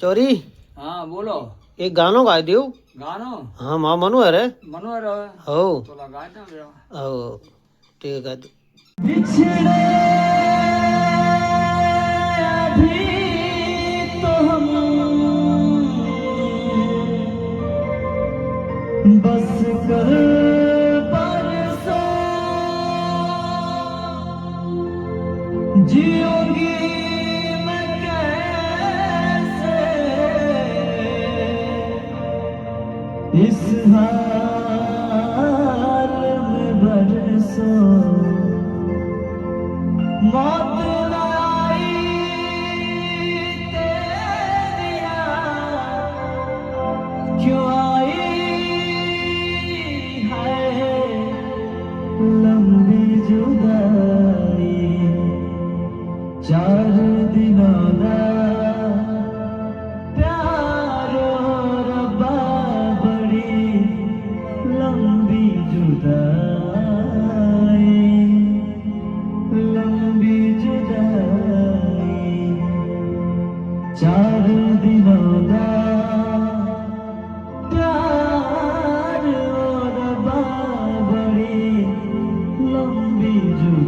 चोरी हाँ बोलो। एक गानो गा दियो। गानो हाँ माँ मनोहर है। मनोहर है। हो तो लगा ना मेरा। हो ठीक है गा दो। बिछड़े अभी तो हम बस कर बरसों जियोगी मैं कैसे इस हाल में बरसों मौत न आई तेरी याद क्यों आई है लंबी जुदाई 4 दिनों दा प्यारो रब्बा बड़ी लंबी जुदाई लंबी जुदाई 4 दिनों दा प्यार और बड़ी लंबी जुदाई